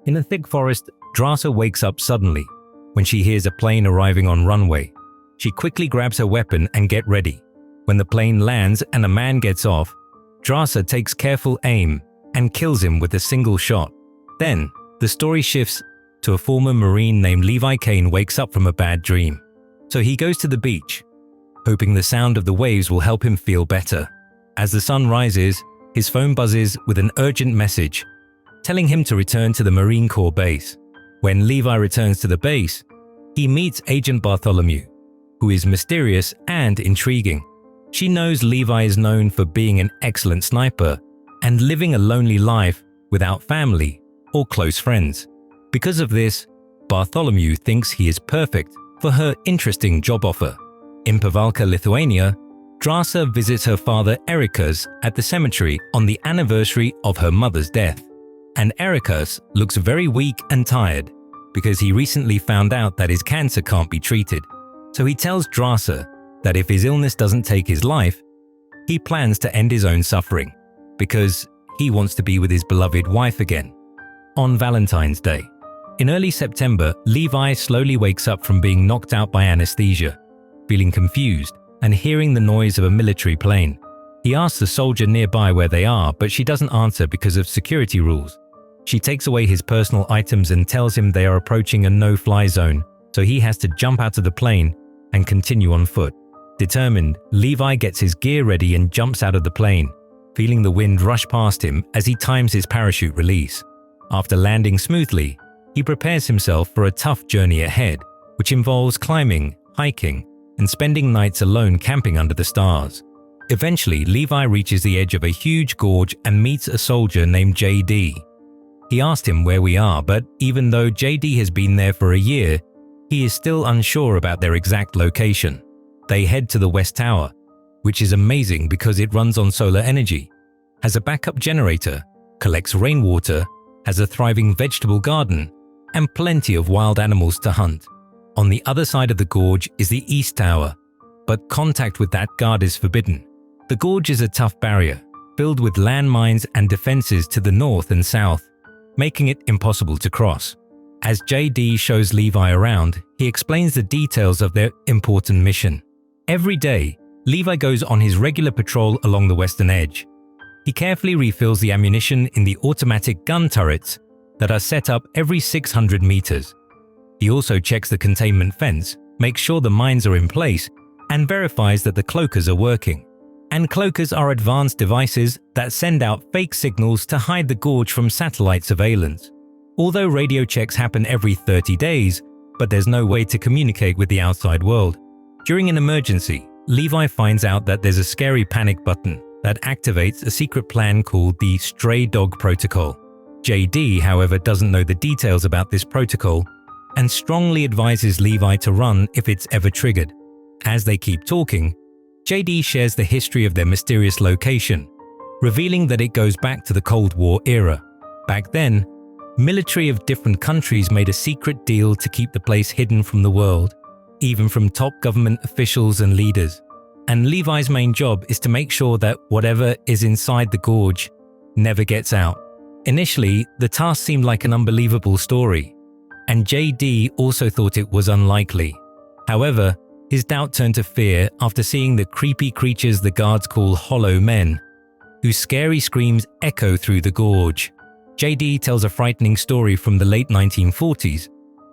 In a thick forest, Drasa wakes up suddenly when she hears a plane arriving on runway. She quickly grabs her weapon and gets ready. When the plane lands and a man gets off, Drasa takes careful aim and kills him with a single shot. Then, the story shifts to a former Marine named Levi Kane wakes up from a bad dream. So he goes to the beach, hoping the sound of the waves will help him feel better. As the sun rises, his phone buzzes with an urgent message, telling him to return to the Marine Corps base. When Levi returns to the base, he meets Agent Bartholomew, who is mysterious and intriguing. She knows Levi is known for being an excellent sniper and living a lonely life without family or close friends. Because of this, Bartholomew thinks he is perfect for her interesting job offer. In Pavalka, Lithuania, Drasa visits her father Erikas at the cemetery on the anniversary of her mother's death. And Erikas looks very weak and tired because he recently found out that his cancer can't be treated. So he tells Drasa that if his illness doesn't take his life, he plans to end his own suffering because he wants to be with his beloved wife again. On Valentine's Day, in early September, Levi slowly wakes up from being knocked out by anesthesia, feeling confused and hearing the noise of a military plane. He asks a soldier nearby where they are, but she doesn't answer because of security rules. She takes away his personal items and tells him they are approaching a no-fly zone, so he has to jump out of the plane and continue on foot. Determined, Levi gets his gear ready and jumps out of the plane, feeling the wind rush past him as he times his parachute release. After landing smoothly, he prepares himself for a tough journey ahead, which involves climbing, hiking, and spending nights alone camping under the stars. Eventually, Levi reaches the edge of a huge gorge and meets a soldier named JD. He asked him where we are, but even though JD has been there for a year, he is still unsure about their exact location. They head to the West Tower, which is amazing because it runs on solar energy, has a backup generator, collects rainwater, has a thriving vegetable garden, and plenty of wild animals to hunt. On the other side of the gorge is the East Tower, but contact with that guard is forbidden. The gorge is a tough barrier, filled with landmines and defenses to the north and south, making it impossible to cross. As JD shows Levi around, he explains the details of their important mission. Every day, Levi goes on his regular patrol along the western edge. He carefully refills the ammunition in the automatic gun turrets that are set up every 600 meters. He also checks the containment fence, makes sure the mines are in place, and verifies that the cloakers are working. And cloakers are advanced devices that send out fake signals to hide the gorge from satellite surveillance. Although radio checks happen every 30 days, but there's no way to communicate with the outside world. During an emergency, Levi finds out that there's a scary panic button that activates a secret plan called the Stray Dog Protocol. JD, however, doesn't know the details about this protocol and strongly advises Levi to run if it's ever triggered. As they keep talking, JD shares the history of their mysterious location, revealing that it goes back to the Cold War era. Back then, military of different countries made a secret deal to keep the place hidden from the world, even from top government officials and leaders. And Levi's main job is to make sure that whatever is inside the gorge never gets out. Initially, the task seemed like an unbelievable story, and JD also thought it was unlikely. However, his doubt turned to fear after seeing the creepy creatures the guards call Hollow Men, whose scary screams echo through the gorge. JD tells a frightening story from the late 1940s,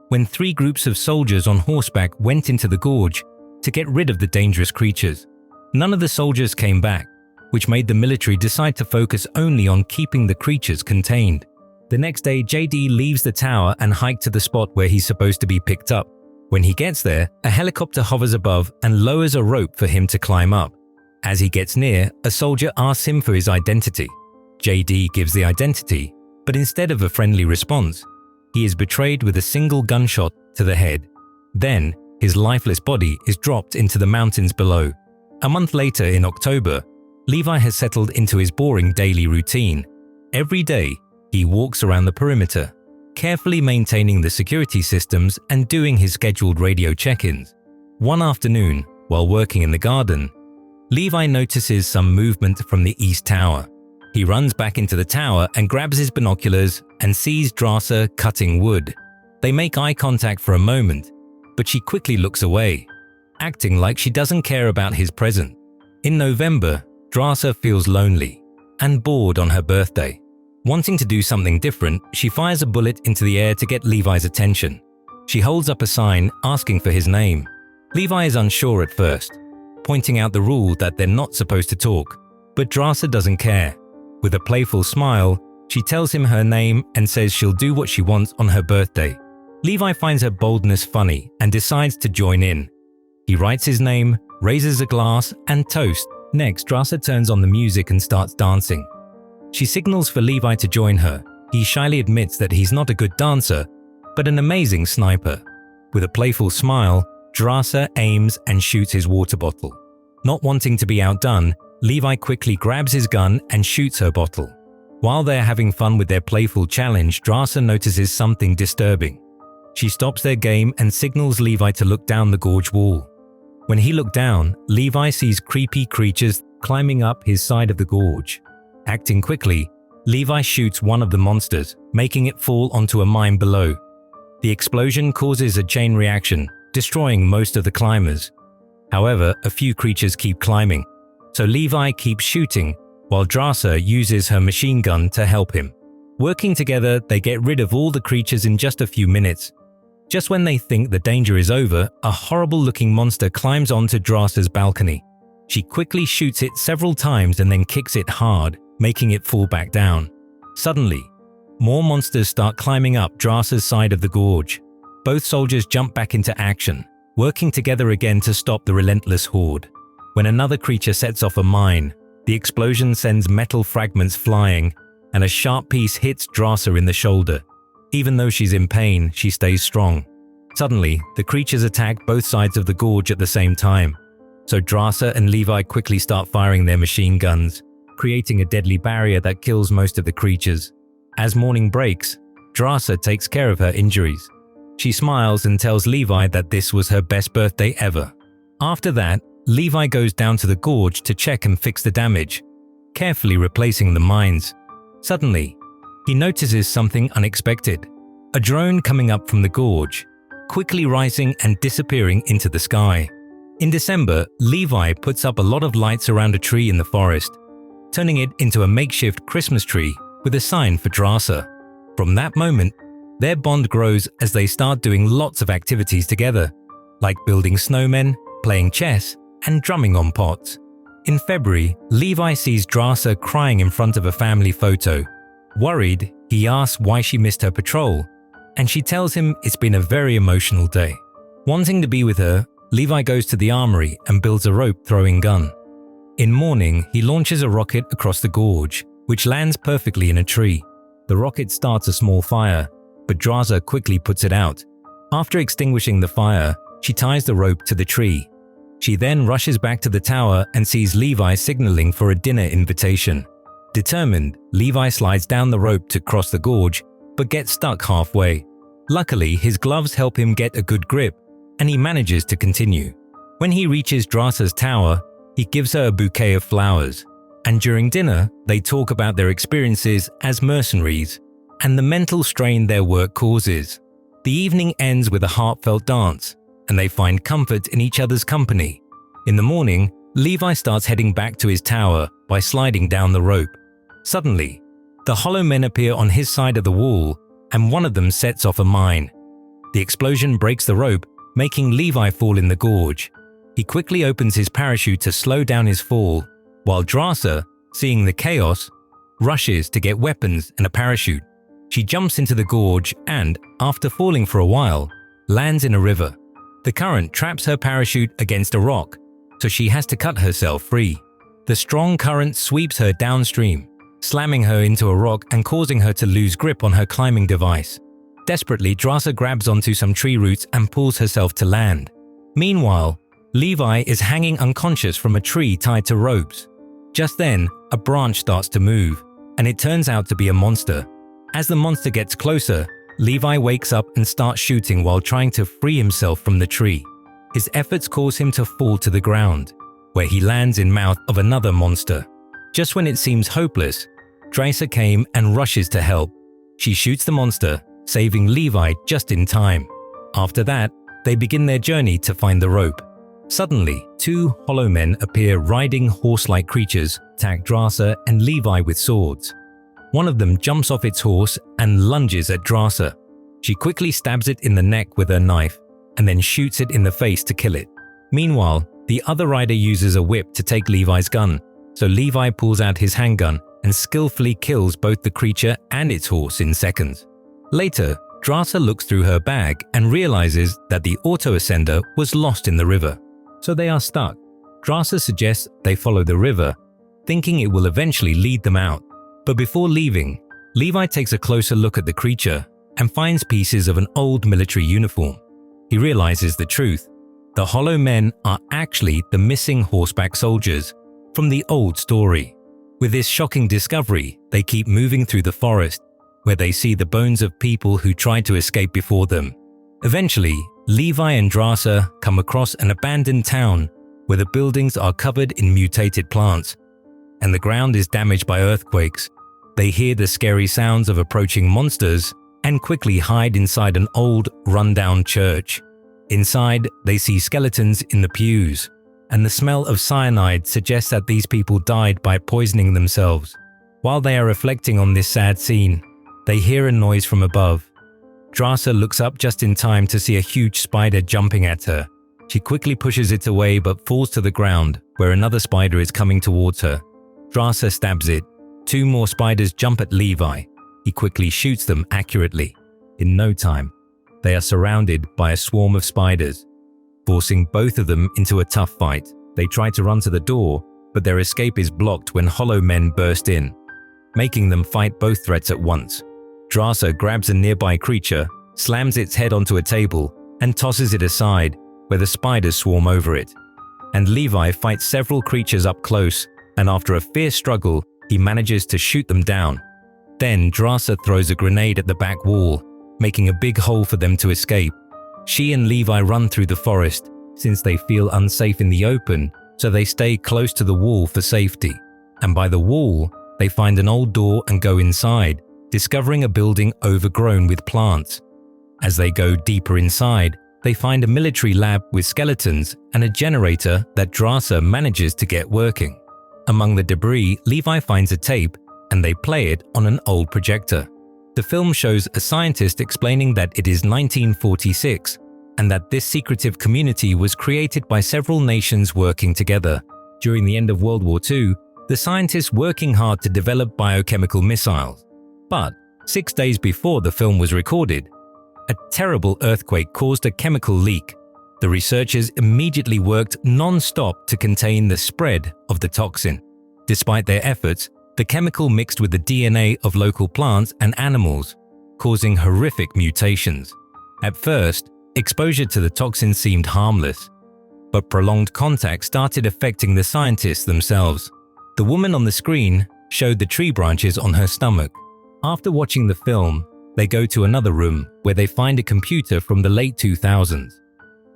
when 3 groups of soldiers on horseback went into the gorge to get rid of the dangerous creatures. None of the soldiers came back, which made the military decide to focus only on keeping the creatures contained. The next day, JD leaves the tower and hikes to the spot where he's supposed to be picked up. When he gets there, a helicopter hovers above and lowers a rope for him to climb up. As he gets near, a soldier asks him for his identity. JD gives the identity, but instead of a friendly response, he is betrayed with a single gunshot to the head. Then, his lifeless body is dropped into the mountains below. A month later, in October, Levi has settled into his boring daily routine. Every day, he walks around the perimeter, carefully maintaining the security systems and doing his scheduled radio check-ins. One afternoon, while working in the garden, Levi notices some movement from the East Tower. He runs back into the tower and grabs his binoculars and sees Drasa cutting wood. They make eye contact for a moment, but she quickly looks away, acting like she doesn't care about his present. In November, Drasa feels lonely and bored on her birthday. Wanting to do something different, she fires a bullet into the air to get Levi's attention. She holds up a sign asking for his name. Levi is unsure at first, pointing out the rule that they're not supposed to talk, but Drasa doesn't care. With a playful smile, she tells him her name and says she'll do what she wants on her birthday. Levi finds her boldness funny and decides to join in. He writes his name, raises a glass, and toasts. Next, Drasa turns on the music and starts dancing. She signals for Levi to join her. He shyly admits that he's not a good dancer, but an amazing sniper. With a playful smile, Drasa aims and shoots his water bottle. Not wanting to be outdone, Levi quickly grabs his gun and shoots her bottle. While they're having fun with their playful challenge, Drasa notices something disturbing. She stops their game and signals Levi to look down the gorge wall. When he looked down, Levi sees creepy creatures climbing up his side of the gorge. Acting quickly, Levi shoots one of the monsters, making it fall onto a mine below. The explosion causes a chain reaction, destroying most of the climbers. However, a few creatures keep climbing, so Levi keeps shooting while Drasa uses her machine gun to help him. Working together, they get rid of all the creatures in just a few minutes. Just when they think the danger is over, a horrible-looking monster climbs onto Drasa's balcony. She quickly shoots it several times and then kicks it hard, making it fall back down. Suddenly, more monsters start climbing up Drasa's side of the gorge. Both soldiers jump back into action, working together again to stop the relentless horde. When another creature sets off a mine, the explosion sends metal fragments flying, and a sharp piece hits Drasa in the shoulder. Even though she's in pain, she stays strong. Suddenly, the creatures attack both sides of the gorge at the same time, so Drasa and Levi quickly start firing their machine guns, creating a deadly barrier that kills most of the creatures. As morning breaks, Drasa takes care of her injuries. She smiles and tells Levi that this was her best birthday ever. After that, Levi goes down to the gorge to check and fix the damage, carefully replacing the mines. Suddenly, he notices something unexpected. A drone coming up from the gorge, quickly rising and disappearing into the sky. In December, Levi puts up a lot of lights around a tree in the forest, turning it into a makeshift Christmas tree with a sign for Drasa. From that moment, their bond grows as they start doing lots of activities together, like building snowmen, playing chess, and drumming on pots. In February, Levi sees Drasa crying in front of a family photo. Worried, he asks why she missed her patrol, and she tells him it's been a very emotional day. Wanting to be with her, Levi goes to the armory and builds a rope-throwing gun. In morning, he launches a rocket across the gorge, which lands perfectly in a tree. The rocket starts a small fire, but Drasa quickly puts it out. After extinguishing the fire, she ties the rope to the tree. She then rushes back to the tower and sees Levi signaling for a dinner invitation. Determined, Levi slides down the rope to cross the gorge, but gets stuck halfway. Luckily, his gloves help him get a good grip, and he manages to continue. When he reaches Drasa's tower, he gives her a bouquet of flowers, and during dinner, they talk about their experiences as mercenaries and the mental strain their work causes. The evening ends with a heartfelt dance, and they find comfort in each other's company. In the morning, Levi starts heading back to his tower by sliding down the rope. Suddenly, the hollow men appear on his side of the wall, and one of them sets off a mine. The explosion breaks the rope, making Levi fall in the gorge. He quickly opens his parachute to slow down his fall, while Drasa, seeing the chaos, rushes to get weapons and a parachute. She jumps into the gorge and, after falling for a while, lands in a river. The current traps her parachute against a rock, so she has to cut herself free. The strong current sweeps her downstream, slamming her into a rock and causing her to lose grip on her climbing device. Desperately, Drasa grabs onto some tree roots and pulls herself to land. Meanwhile, Levi is hanging unconscious from a tree tied to ropes. Just then, a branch starts to move, and it turns out to be a monster. As the monster gets closer, Levi wakes up and starts shooting while trying to free himself from the tree. His efforts cause him to fall to the ground, where he lands in mouth of another monster. Just when it seems hopeless, Drasa came and rushes to help. She shoots the monster, saving Levi just in time. After that, they begin their journey to find the rope. Suddenly, two hollow men appear riding horse-like creatures, attack Drasa and Levi with swords. One of them jumps off its horse and lunges at Drasa. She quickly stabs it in the neck with her knife and then shoots it in the face to kill it. Meanwhile, the other rider uses a whip to take Levi's gun, so Levi pulls out his handgun and skillfully kills both the creature and its horse in seconds. Later, Drasa looks through her bag and realizes that the auto-ascender was lost in the river. So they are stuck. Drasa suggests they follow the river, thinking it will eventually lead them out. But before leaving, Levi takes a closer look at the creature and finds pieces of an old military uniform. He realizes the truth. The hollow men are actually the missing horseback soldiers from the old story. With this shocking discovery, they keep moving through the forest, where they see the bones of people who tried to escape before them. Eventually, Levi and Drasa come across an abandoned town where the buildings are covered in mutated plants, and the ground is damaged by earthquakes. They hear the scary sounds of approaching monsters and quickly hide inside an old, run-down church. Inside, they see skeletons in the pews, and the smell of cyanide suggests that these people died by poisoning themselves. While they are reflecting on this sad scene, they hear a noise from above. Drasa looks up just in time to see a huge spider jumping at her. She quickly pushes it away but falls to the ground, where another spider is coming towards her. Drasa stabs it. Two more spiders jump at Levi. He quickly shoots them accurately. In no time, they are surrounded by a swarm of spiders, forcing both of them into a tough fight. They try to run to the door, but their escape is blocked when hollow men burst in, making them fight both threats at once. Drasa grabs a nearby creature, slams its head onto a table, and tosses it aside, where the spiders swarm over it. And Levi fights several creatures up close, and after a fierce struggle, he manages to shoot them down. Then Drasa throws a grenade at the back wall, making a big hole for them to escape. She and Levi run through the forest, since they feel unsafe in the open, so they stay close to the wall for safety. And by the wall, they find an old door and go inside, discovering a building overgrown with plants. As they go deeper inside, they find a military lab with skeletons and a generator that Drasa manages to get working. Among the debris, Levi finds a tape, and they play it on an old projector. The film shows a scientist explaining that it is 1946 and that this secretive community was created by several nations working together. During the end of World War II, the scientists working hard to develop biochemical missiles. But 6 days before the film was recorded, a terrible earthquake caused a chemical leak. The researchers immediately worked non-stop to contain the spread of the toxin. Despite their efforts, the chemical mixed with the DNA of local plants and animals, causing horrific mutations. At first, exposure to the toxin seemed harmless, but prolonged contact started affecting the scientists themselves. The woman on the screen showed the tree branches on her stomach. After watching the film, they go to another room where they find a computer from the late 2000s,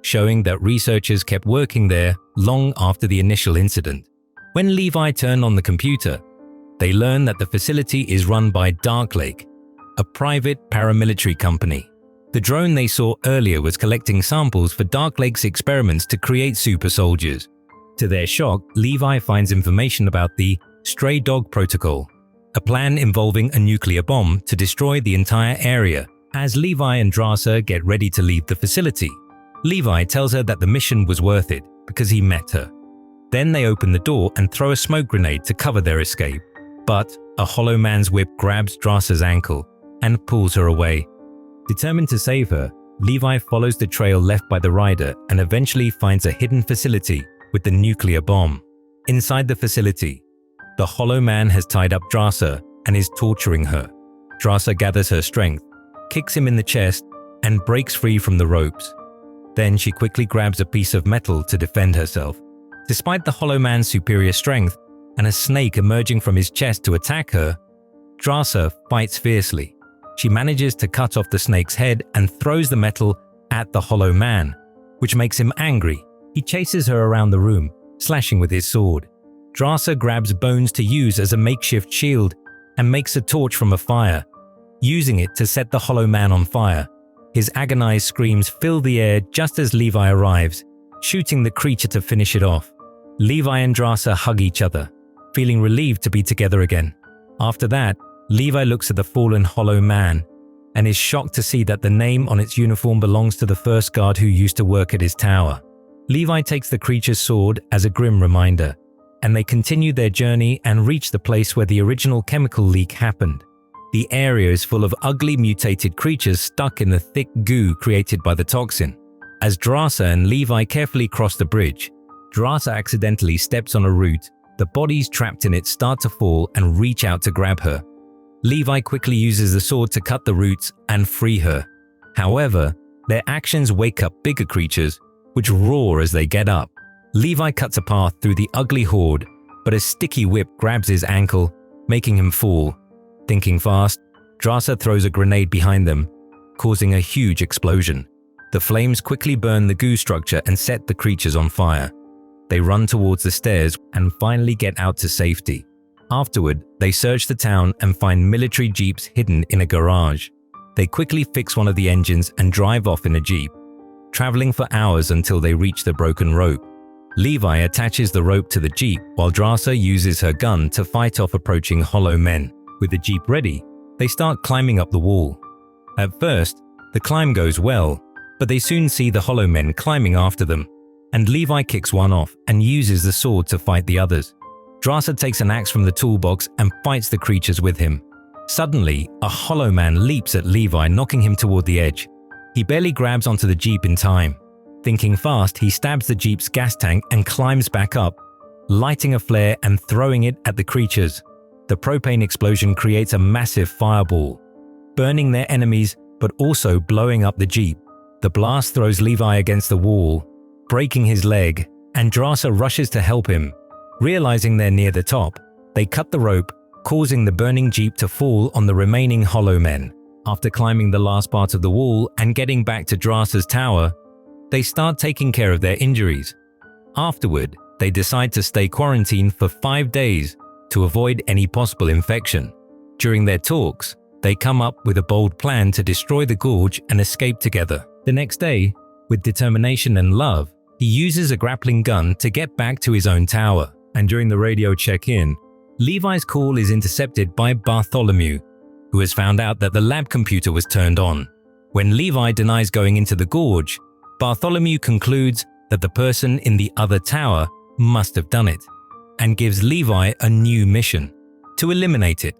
showing that researchers kept working there long after the initial incident. When Levi turned on the computer, they learn that the facility is run by Darklake, a private paramilitary company. The drone they saw earlier was collecting samples for Darklake's experiments to create super soldiers. To their shock, Levi finds information about the Stray Dog Protocol, a plan involving a nuclear bomb to destroy the entire area. As Levi and Drasa get ready to leave the facility, Levi tells her that the mission was worth it because he met her. Then they open the door and throw a smoke grenade to cover their escape. But a hollow man's whip grabs Drasa's ankle and pulls her away. Determined to save her, Levi follows the trail left by the rider and eventually finds a hidden facility with the nuclear bomb. Inside the facility, the hollow man has tied up Drasa and is torturing her. Drasa gathers her strength, kicks him in the chest, and breaks free from the ropes. Then she quickly grabs a piece of metal to defend herself. Despite the hollow man's superior strength and a snake emerging from his chest to attack her, Drasa fights fiercely. She manages to cut off the snake's head and throws the metal at the hollow man, which makes him angry. He chases her around the room, slashing with his sword. Drasa grabs bones to use as a makeshift shield and makes a torch from a fire, using it to set the hollow man on fire. His agonized screams fill the air just as Levi arrives, shooting the creature to finish it off. Levi and Drasa hug each other, feeling relieved to be together again. After that, Levi looks at the fallen hollow man and is shocked to see that the name on its uniform belongs to the first guard who used to work at his tower. Levi takes the creature's sword as a grim reminder, and they continue their journey and reach the place where the original chemical leak happened. The area is full of ugly mutated creatures stuck in the thick goo created by the toxin. As Drasa and Levi carefully cross the bridge, Drasa accidentally steps on a root. The bodies trapped in it start to fall and reach out to grab her. Levi quickly uses the sword to cut the roots and free her. However, their actions wake up bigger creatures, which roar as they get up. Levi cuts a path through the ugly horde, but a sticky whip grabs his ankle, making him fall. Thinking fast, Drasa throws a grenade behind them, causing a huge explosion. The flames quickly burn the goo structure and set the creatures on fire. They run towards the stairs and finally get out to safety. Afterward, they search the town and find military jeeps hidden in a garage. They quickly fix one of the engines and drive off in a jeep, traveling for hours until they reach the broken rope. Levi attaches the rope to the jeep while Drasa uses her gun to fight off approaching hollow men. With the jeep ready, they start climbing up the wall. At first, the climb goes well, but they soon see the hollow men climbing after them, and Levi kicks one off and uses the sword to fight the others. Drasa takes an axe from the toolbox and fights the creatures with him. Suddenly, a hollow man leaps at Levi, knocking him toward the edge. He barely grabs onto the jeep in time. Thinking fast, he stabs the jeep's gas tank and climbs back up, lighting a flare and throwing it at the creatures. The propane explosion creates a massive fireball, burning their enemies but also blowing up the jeep. The blast throws Levi against the wall, breaking his leg, and Drasa rushes to help him. Realizing they're near the top, they cut the rope, causing the burning jeep to fall on the remaining hollow men. After climbing the last part of the wall and getting back to Drasa's tower, they start taking care of their injuries. Afterward, they decide to stay quarantined for 5 days to avoid any possible infection. During their talks, they come up with a bold plan to destroy the Gorge and escape together. The next day, with determination and love, he uses a grappling gun to get back to his own tower. And during the radio check-in, Levi's call is intercepted by Bartholomew, who has found out that the lab computer was turned on. When Levi denies going into the Gorge, Bartholomew concludes that the person in the other tower must have done it, and gives Levi a new mission: to eliminate it.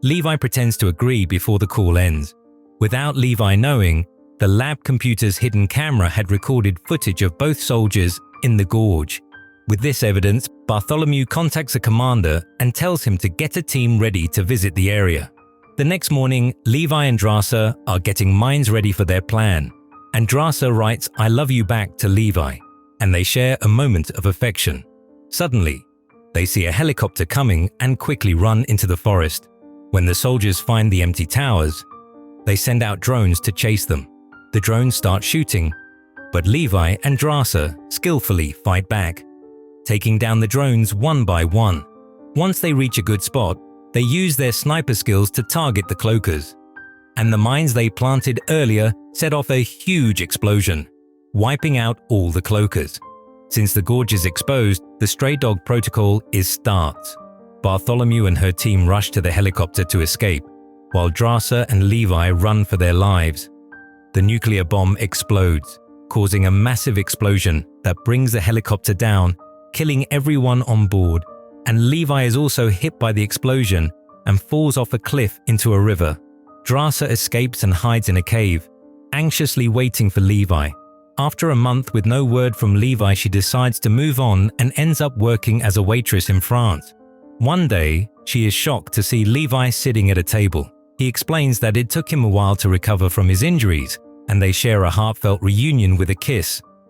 Levi pretends to agree before the call ends. Without Levi knowing, the lab computer's hidden camera had recorded footage of both soldiers in the Gorge. With this evidence, Bartholomew contacts a commander and tells him to get a team ready to visit the area. The next morning, Levi and Drasa are getting minds ready for their plan, and Drasa writes "I love you" back to Levi, and they share a moment of affection. Suddenly, they see a helicopter coming and quickly run into the forest. When the soldiers find the empty towers, they send out drones to chase them. The drones start shooting, but Levi and Drasa skillfully fight back, taking down the drones one by one. Once they reach a good spot, they use their sniper skills to target the cloakers, and the mines they planted earlier set off a huge explosion, wiping out all the cloakers. Since the Gorge is exposed, the stray dog protocol is start. Bartholomew and her team rush to the helicopter to escape, while Drasa and Levi run for their lives. The nuclear bomb explodes, causing a massive explosion that brings the helicopter down, killing everyone on board, and Levi is also hit by the explosion and falls off a cliff into a river. Drasa escapes and hides in a cave, anxiously waiting for Levi. After a month with no word from Levi, she decides to move on and ends up working as a waitress in France. One day, she is shocked to see Levi sitting at a table. He explains that it took him a while to recover from his injuries, and they share a heartfelt reunion with a kiss.